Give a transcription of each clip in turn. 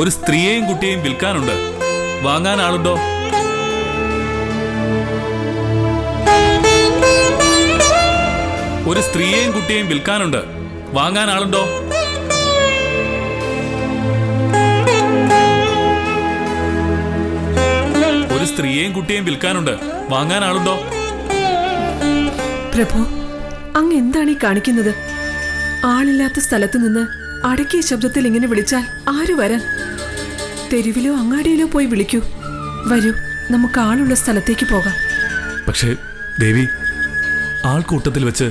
ഒരു സ്ത്രീയെയും കുട്ടിയെയും വിൽക്കാനുണ്ട്. വാങ്ങാൻ ആളുണ്ടോ? ഒരു സ്ത്രീയെയും കുട്ടിയെയും വിൽക്കാനുണ്ട്. വാങ്ങാൻ ആളുണ്ടോ? ഒരു സ്ത്രീയെയും കുട്ടിയെയും വിൽക്കാനുണ്ട്. വാങ്ങാൻ ആളുണ്ടോ? പ്രഭു, അങ്ങ് എന്താണ് ഈ കാണിക്കുന്നത്? ആളില്ലാത്ത സ്ഥലത്ത് നിന്ന് അടക്കിയ ശബ്ദത്തിൽ ഇങ്ങനെ വിളിച്ചാൽ ആര് വരാൻ? തെരുവിലോ അങ്ങാടിയിലോ പോയി വിളിക്കൂ. വരൂ, നമുക്ക് ആളുള്ള സ്ഥലത്തേക്ക് പോകാം. പക്ഷേ ദേവി, ആൾക്കൂട്ടത്തിൽ വെച്ച്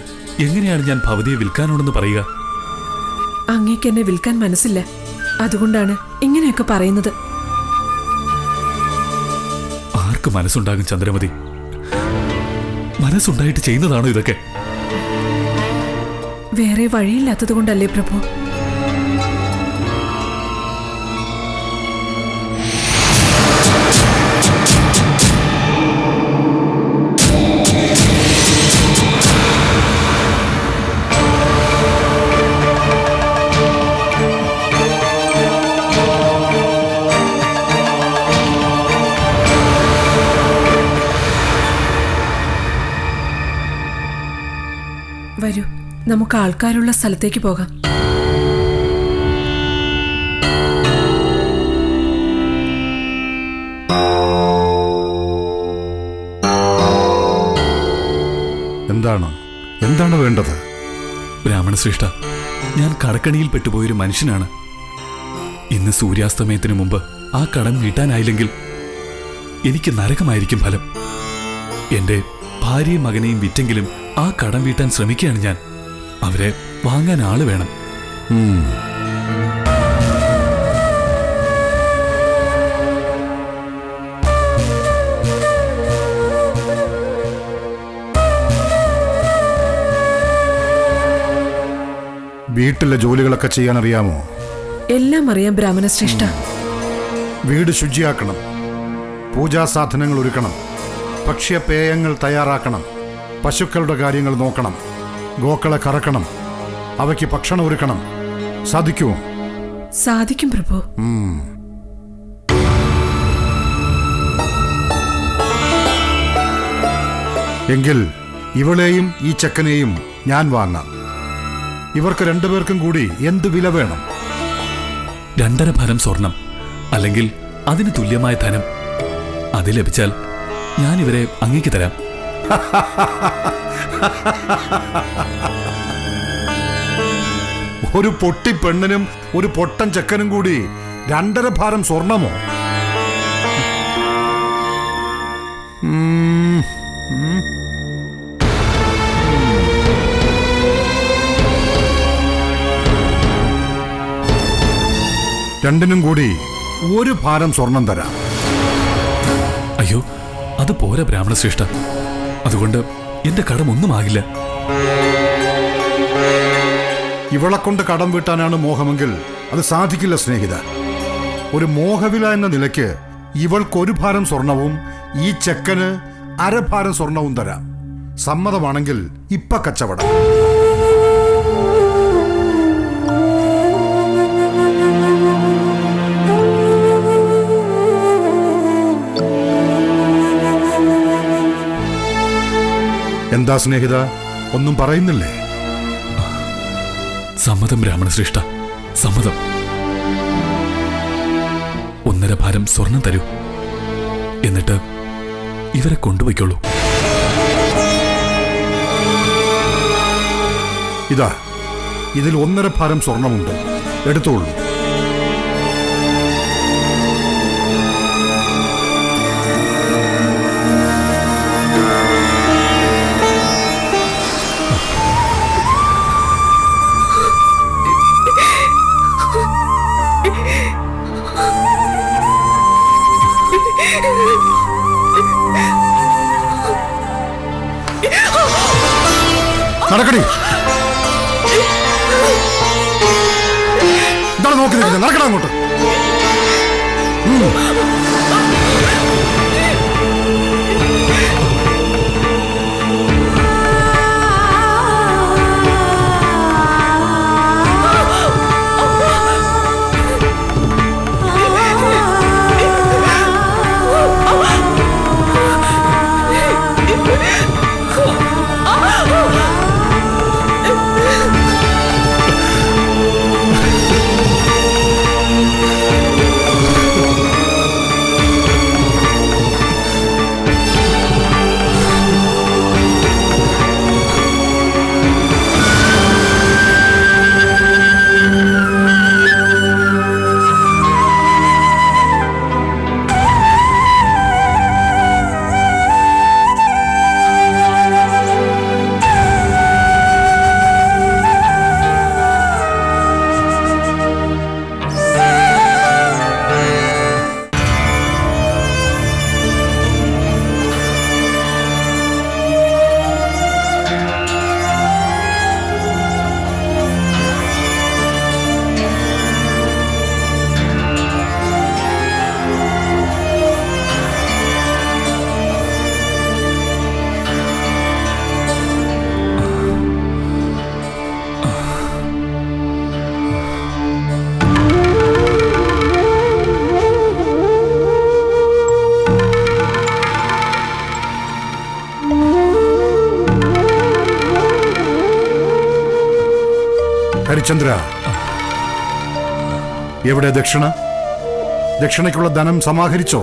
എങ്ങനെയാണ് ഞാൻ ഭവതിയെ വിൽക്കാനുണ്ടെന്ന് പറയുക? അങ്ങേക്ക് എന്നെ വിൽക്കാൻ മനസ്സില്ല, അതുകൊണ്ടാണ് ഇങ്ങനെയൊക്കെ പറയുന്നത്. ആർക്ക് മനസ്സുണ്ടാകും ചന്ദ്രമതി? മനസ്സുണ്ടായിട്ട് ചെയ്യുന്നതാണോ ഇതൊക്കെ? വേറെ വഴിയില്ലാത്തത് കൊണ്ടല്ലേ പ്രഭു? വരൂ, നമുക്ക് ആൾക്കാരുള്ള സ്ഥലത്തേക്ക് പോകാം. എന്താണ് വേണ്ടത്? ബ്രാഹ്മണശ്രേഷ്ഠ, ഞാൻ കടക്കണിയിൽ പെട്ടുപോയൊരു മനുഷ്യനാണ്. ഇന്ന് സൂര്യാസ്തമയത്തിന് മുമ്പ് ആ കടം വീട്ടാനായില്ലെങ്കിൽ എനിക്ക് നരകമായിരിക്കും ഫലം. എന്റെ ഭാര്യയും മകനെയും വിറ്റെങ്കിലും ആ കടം വീട്ടാൻ ശ്രമിക്കുകയാണ് ഞാൻ. അവരെ വാങ്ങാൻ ആള് വേണം. വീട്ടിലെ ജോലികളൊക്കെ ചെയ്യാൻ അറിയാമോ? എല്ലാം അറിയാം ബ്രാഹ്മണശ്രേഷ്ഠ. വീട് ശുചിയാക്കണം, പൂജാസാധനങ്ങൾ ഒരുക്കണം, ഭക്ഷ്യപേയങ്ങൾ തയ്യാറാക്കണം, പശുക്കളുടെ കാര്യങ്ങൾ നോക്കണം, ഗോക്കളെ കറക്കണം, അവയ്ക്ക് ഭക്ഷണം ഒരുക്കണം. സാധിക്കുമോ? സാധിക്കും പ്രഭു. എങ്കിൽ ഇവളെയും ഈ ചെക്കനെയും ഞാൻ വാങ്ങാം. ഇവർക്ക് രണ്ടുപേർക്കും കൂടി എന്ത് വില വേണം? 2.5 ഭരം സ്വർണം, അല്ലെങ്കിൽ അതിന് തുല്യമായ ധനം. അത് ലഭിച്ചാൽ ഞാൻ ഇവരെ അങ്ങേക്ക് തരാം. ഒരു പൊട്ടി പെണ്ണിനും ഒരു പൊട്ടൻ ചെക്കനും കൂടി 2.5 ഭാരം സ്വർണമോ? രണ്ടിനും കൂടി 1 ഭാരം സ്വർണം തരാം. അയ്യോ, അത് പോരാ ബ്രാഹ്മണശ്രേഷ്ഠ. അതുകൊണ്ട് എന്റെ കടം ഒന്നും ആകില്ല. ഇവളെ കൊണ്ട് കടം വീട്ടാനാണ് മോഹമെങ്കിൽ അത് സാധിക്കില്ല സ്നേഹിത. ഒരു മോഹവില എന്ന നിലയ്ക്ക് ഇവൾക്ക് 1 ഭാരം സ്വർണവും ഈ ചെക്കന് 1/2 ഭാരം സ്വർണവും തരാം. സമ്മതമാണെങ്കിൽ ഇപ്പ കച്ചവടം. എന്താ സ്നേഹിത, ഒന്നും പറയുന്നില്ലേ? സമ്മതം ബ്രാഹ്മണശ്രേഷ്ഠ, സമ്മതം. 1.5 ഭാരം സ്വർണം തരൂ, എന്നിട്ട് ഇവരെ കൊണ്ടുപോയിക്കോളൂ. ഇതാ, ഇതിൽ 1.5 ഭാരം സ്വർണമുണ്ട്, എടുത്തോളൂ. നടക്കടി. എന്താണ് നോക്കി നിൽക്കുന്നത്? നടക്കണം അങ്ങോട്ട്. ഹരിചന്ദ്ര, എവിടെ ദക്ഷിണ? ദക്ഷിണയ്ക്കുള്ള ധനം സമാഹരിച്ചോ?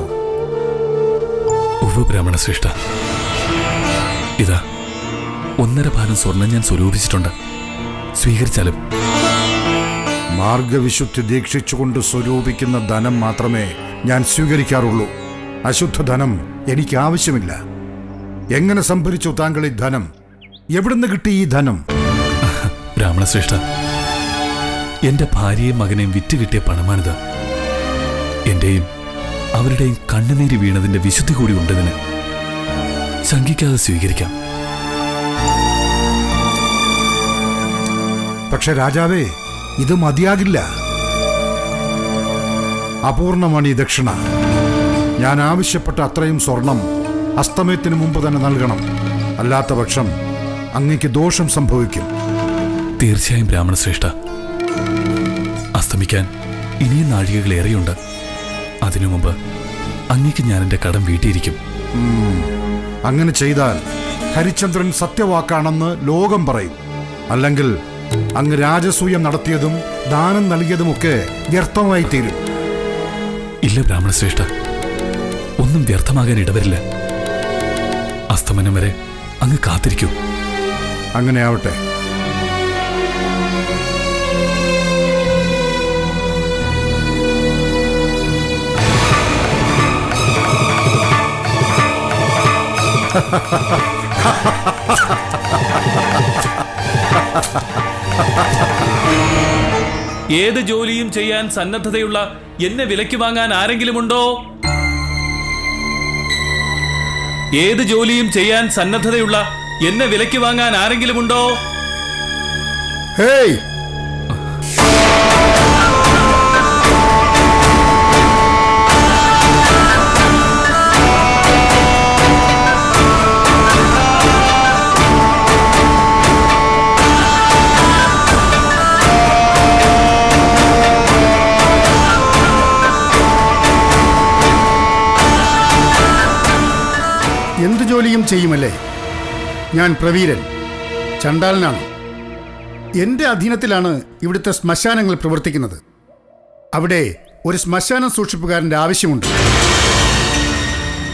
ഉവ്വ് ബ്രാഹ്മണശ്രേഷ്ഠ, ഇതാ 1.5 ഭാരം സ്വർണം ഞാൻ സ്വരൂപിച്ചിട്ടുണ്ട്. സ്വീകരിച്ചാലും. മാർഗവിശുദ്ധി ദീക്ഷിച്ചുകൊണ്ട് സ്വരൂപിക്കുന്ന ധനം മാത്രമേ ഞാൻ സ്വീകരിക്കാറുള്ളൂ. അശുദ്ധ ധനം എനിക്ക് ആവശ്യമില്ല. എങ്ങനെ സംഭരിച്ചു താങ്കൾ ഈ ധനം? എവിടുന്ന് കിട്ടി ഈ ധനം? ബ്രാഹ്മണശ്രേഷ്ഠ, എന്റെ ഭാര്യയും മകനെയും വിറ്റുകിട്ടിയ പണമാണിത്. എന്റെയും അവരുടെയും കണ്ണുനീര് വീണതിന്റെ വിശുദ്ധി കൂടി ഉണ്ടതിന് ശങ്കിക്കാതെ സ്വീകരിക്കാം. പക്ഷെ രാജാവേ, ഇത് മതിയാകില്ല. അപൂർണമാണ് ഈ ദക്ഷിണ. ഞാൻ ആവശ്യപ്പെട്ട അത്രയും സ്വർണം അസ്തമയത്തിന് മുമ്പ് തന്നെ നൽകണം. അല്ലാത്ത പക്ഷം അങ്ങയ്ക്ക് ദോഷം സംഭവിക്കും. തീർച്ചയായും ബ്രാഹ്മണശ്രേഷ്ഠ. അസ്തമിക്കാൻ ഇനിയും നാഴികകളേറെയുണ്ട്. അതിനു മുമ്പ് അങ്ങേക്ക് ഞാൻ എന്റെ കടം വീട്ടിയിരിക്കും. അങ്ങനെ ചെയ്താൽ ഹരിചന്ദ്രൻ സത്യവാക്കാണെന്ന് ലോകം പറയും. അല്ലെങ്കിൽ അങ്ങ് രാജസൂയം നടത്തിയതും ദാനം നൽകിയതുമൊക്കെ വ്യർത്ഥമായി തീരും. ഇല്ല ബ്രാഹ്മണശ്രേഷ്ഠ, ഒന്നും വ്യർത്ഥമാകാൻ ഇടവരില്ല. അസ്തമനം വരെ അങ്ങ് കാത്തിരിക്കൂ. അങ്ങനെ ആവട്ടെ. ഏത് ജോലിയും ചെയ്യാൻ സന്നദ്ധതയുള്ള എന്നെ വിലയ്ക്ക് വാങ്ങാൻ ആരെങ്കിലുമുണ്ടോ? ഏത് ജോലിയും ചെയ്യാൻ സന്നദ്ധതയുള്ള എന്നെ വിലയ്ക്ക് വാങ്ങാൻ ആരെങ്കിലുമുണ്ടോ? ഹേയ്, എന്തു ജോലിയും ചെയ്യുമല്ലേ? ഞാൻ പ്രവീരൻ, ചണ്ടാലനാണ്. എൻ്റെ അധീനത്തിലാണ് ഇവിടുത്തെ ശ്മശാനങ്ങൾ പ്രവർത്തിക്കുന്നത്. അവിടെ ഒരു ശ്മശാനം സൂക്ഷിപ്പുകാരൻ്റെ ആവശ്യമുണ്ട്.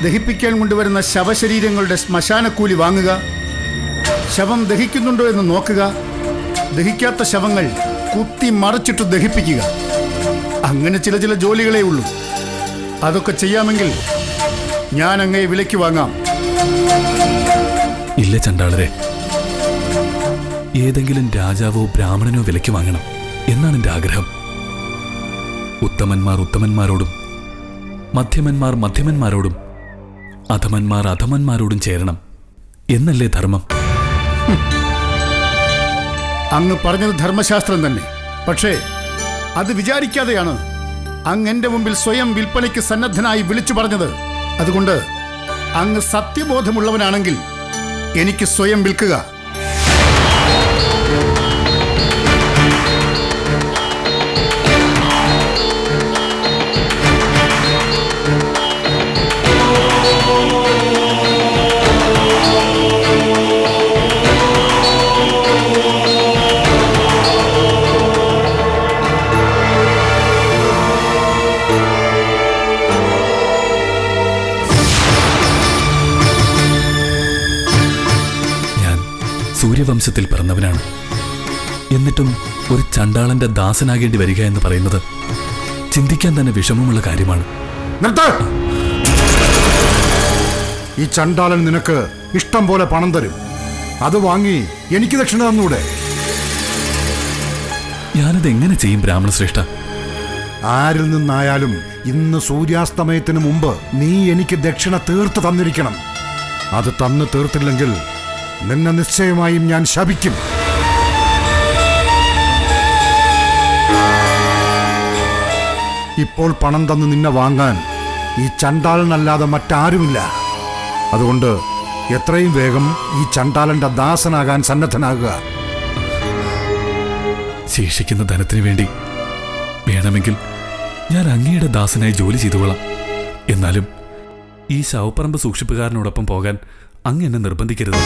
ദഹിപ്പിക്കാൻ കൊണ്ടുവരുന്ന ശവശരീരങ്ങളുടെ ശ്മശാനക്കൂലി വാങ്ങുക, ശവം ദഹിക്കുന്നുണ്ടോ എന്ന് നോക്കുക, ദഹിക്കാത്ത ശവങ്ങൾ കുത്തി മറച്ചിട്ട് ദഹിപ്പിക്കുക. അങ്ങനെ ചില ജോലികളേ ഉള്ളൂ. അതൊക്കെ ചെയ്യാമെങ്കിൽ ഞാൻ അങ്ങയെ വിലയ്ക്ക് വാങ്ങാം. ഇല്ല ചണ്ടാളരെ, ഏതെങ്കിലും രാജാവോ ബ്രാഹ്മണനോ വിലയ്ക്ക് വാങ്ങണം എന്നാണ് എൻ്റെ ആഗ്രഹം. ഉത്തമന്മാർ ഉത്തമന്മാരോടും മധ്യമന്മാർ മധ്യമന്മാരോടും അധമന്മാർ അധമന്മാരോടും ചേരണം എന്നല്ലേ ധർമ്മം? അങ്ങ് പറഞ്ഞത് ധർമ്മശാസ്ത്രം തന്നെ. പക്ഷേ അത് വിചാരിക്കാതെയാണ് അങ്ങ് എൻ്റെ മുമ്പിൽ സ്വയം വിൽപ്പനയ്ക്ക് സന്നദ്ധനായി വിളിച്ചു പറഞ്ഞത്. അതുകൊണ്ട് അങ്ങ് സത്യബോധമുള്ളവനാണെങ്കിൽ എനിക്ക് സ്വയം വിൽക്കുക. സൂര്യവംശത്തിൽ പിറന്നവനാണ്. എന്നിട്ടും ഒരു ചണ്ടാളന്റെ ദാസനാകേണ്ടി വരിക എന്ന് പറയുന്നത് ചിന്തിക്കാൻ തന്നെ വിഷമമുള്ള കാര്യമാണ്. നിർത്ത്! ഈ ചണ്ടാളൻ നിനക്ക് ഇഷ്ടം പോലെ പണം തരും. അത് വാങ്ങി എനിക്ക് ദക്ഷിണ തന്നൂടെ? ഞാനത് എങ്ങനെ ചെയ്യും ബ്രാഹ്മണശ്രേഷ്ഠ? ആരിൽ നിന്നായാലും ഇന്ന് സൂര്യാസ്തമയത്തിന് മുമ്പ് നീ എനിക്ക് ദക്ഷിണ തീർത്ത് തന്നിരിക്കണം. അത് തന്നു തീർത്തില്ലെങ്കിൽ നിന്നെ നിശ്ചയമായും ഞാൻ ശപിക്കും. ഇപ്പോൾ പണം തന്ന് നിന്നെ വാങ്ങാൻ ഈ ചണ്ടാളനല്ലാതെ മറ്റാരുമില്ല. അതുകൊണ്ട് എത്രയും വേഗം ഈ ചണ്ടാളന്റെ ദാസനാകാൻ സന്നദ്ധനാകുക. ശേഷിക്കുന്ന ധനത്തിനു വേണ്ടി വേണമെങ്കിൽ ഞാൻ അങ്ങയുടെ ദാസനായി ജോലി ചെയ്തുകൊള്ളാം. എന്നാലും ഈ ശവപ്പറമ്പ് സൂക്ഷിപ്പുകാരനോടൊപ്പം പോകാൻ അങ്ങ് എന്നെ നിർബന്ധിക്കരുത്.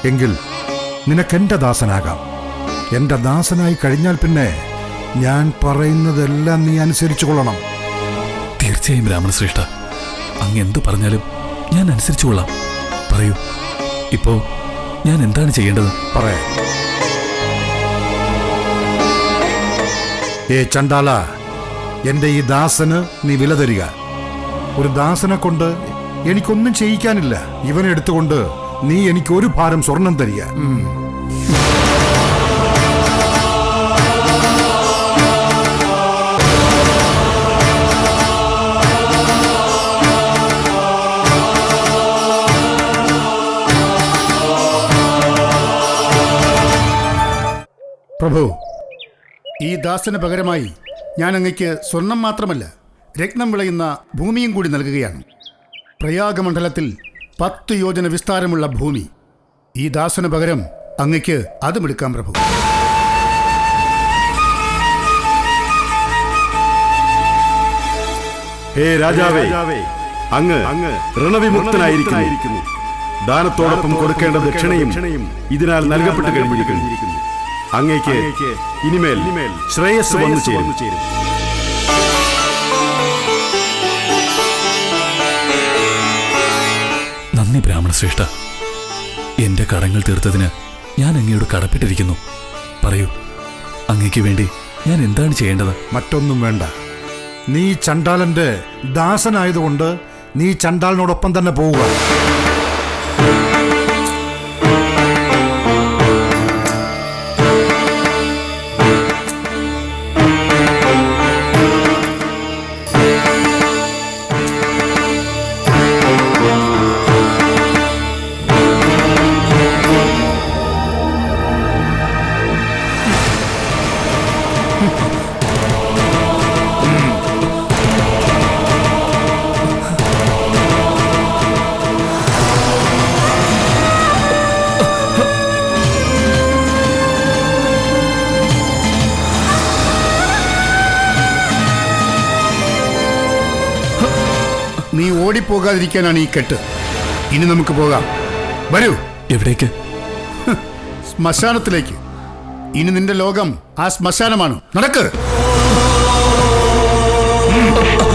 എങ്കിൽ നിനക്കെന്റെ ദാസനാകാം. എന്റെ ദാസനായി കഴിഞ്ഞാൽ പിന്നെ ഞാൻ പറയുന്നതെല്ലാം നീ അനുസരിച്ചു കൊള്ളണം. തീർച്ചയായും ബ്രാഹ്മണശ്രേഷ്ഠ, അങ്ങ് എന്തു പറഞ്ഞാലും ഞാൻ അനുസരിച്ചു കൊള്ളാം. പറയൂ, ഇപ്പോ ഞാൻ എന്താണ് ചെയ്യേണ്ടത്? പറയാം. ചണ്ടാല, എന്റെ ഈ ദാസന് നീ വില തരിക. ഒരു ദാസനെ കൊണ്ട് എനിക്കൊന്നും ചെയ്യിക്കാനില്ല. ഇവനെ എടുത്തുകൊണ്ട് നീ എനിക്ക് ഒരു ഭാരം സ്വർണം തരിക. പ്രഭു, ഈ ദാസന് പകരമായി ഞാൻ അങ്ങയ്ക്ക് സ്വർണം മാത്രമല്ല രത്നം വിളയുന്ന ഭൂമിയും കൂടി നൽകുകയാണ്. പ്രയാഗമണ്ഡലത്തിൽ 10 യോജന വിസ്താരമുള്ള ഭൂമി. ഈ ദാസന് പകരം അങ്ങയ്ക്ക് അതും എടുക്കാം പ്രഭു. ഹേ രാജാവേ, അങ്ങ് ഋണവിമുക്തനായിരിക്കുന്നു. ദാനത്തോടൊപ്പം കൊടുക്കേണ്ട ദക്ഷിണയും ഇതിനാൽ നൽകപ്പെട്ട് കഴിഞ്ഞിരിക്കുന്നു. അങ്ങേക്ക് ഇനിമേൽ ശ്രേയസ് വന്നു ചേരും. നന്ദി ബ്രാഹ്മണശ്രേഷ്ഠ. എന്റെ കടങ്ങൾ തീർത്തതിന് ഞാൻ അങ്ങയോട് കടപ്പെട്ടിരിക്കുന്നു. പറയൂ, അങ്ങയ്ക്ക് വേണ്ടി ഞാൻ എന്താണ് ചെയ്യേണ്ടത്? മറ്റൊന്നും വേണ്ട. നീ ചണ്ടാലന്റെ ദാസനായതുകൊണ്ട് നീ ചണ്ടാലിനോടൊപ്പം തന്നെ പോവുക. നീ ഓടിപ്പോകാതിരിക്കാനാണ് ഈ കെട്ട്. ഇനി നമുക്ക് പോകാം. വരൂ. എവിടേക്ക്? ശ്മശാനത്തിലേക്ക്. ഇനി നിന്റെ ലോകം ആ ശ്മശാനമാണ്. നടക്ക്. നടക്ക്.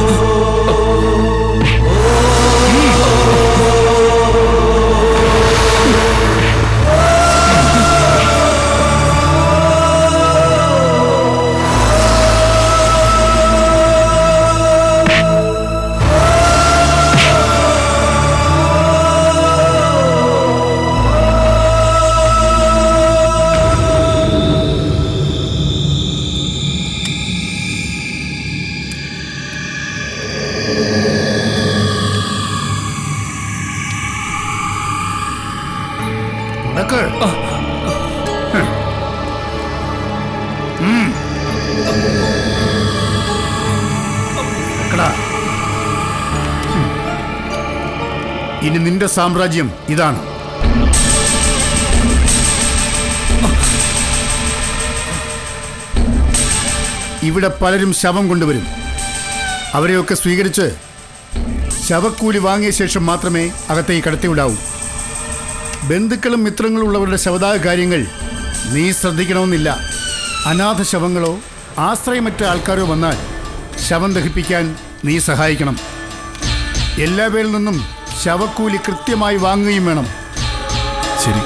ഇനി നിന്റെ സാമ്രാജ്യം ഇതാണ്. ഇവിടെ പലരും ശവം കൊണ്ടുവരും. അവരെയൊക്കെ സ്വീകരിച്ച് ശവക്കൂലി വാങ്ങിയ ശേഷം മാത്രമേ അകത്തേക്ക് കടത്തിവിടാവൂ. ബന്ധുക്കളും മിത്രങ്ങളും ഉള്ളവരുടെ ശവദാഹ കാര്യങ്ങൾ നീ ശ്രദ്ധിക്കണമെന്നില്ല. അനാഥ ശവങ്ങളോ ആശ്രയമറ്റ ആൾക്കാരോ വന്നാൽ ശവം ദഹിപ്പിക്കാൻ നീ സഹായിക്കണം. എല്ലാവരിൽ നിന്നും ശവക്കൂലി കൃത്യമായി വാങ്ങുകയും വേണം. ശരി.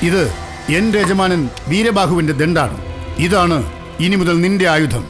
ഇത് എന്റെ യജമാനൻ വീരബാഹുവിന്റെ ദണ്ഡാണ്. ഇതാണ് ഇനി മുതൽ നിന്റെ ആയുധം.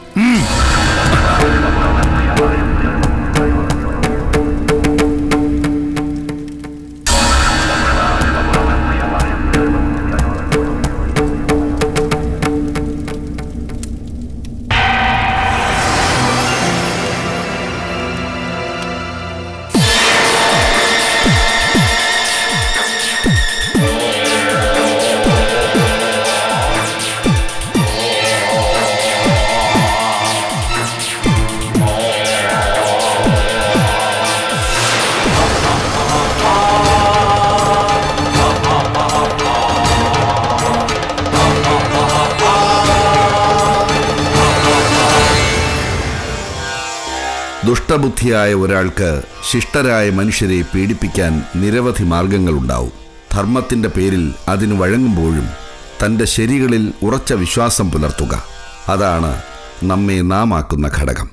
ദുഷ്ടബുദ്ധിയായ ഒരാൾക്ക് ശിഷ്ടരായ മനുഷ്യരെ പീഡിപ്പിക്കാൻ നിരവധി മാർഗങ്ങളുണ്ടാവും. ധർമ്മത്തിൻ്റെ പേരിൽ അതിന് വഴങ്ങുമ്പോഴും തൻ്റെ ശരികളിൽ ഉറച്ച വിശ്വാസം പുലർത്തുക, അതാണ് നമ്മെ നാമാക്കുന്ന ഘടകം.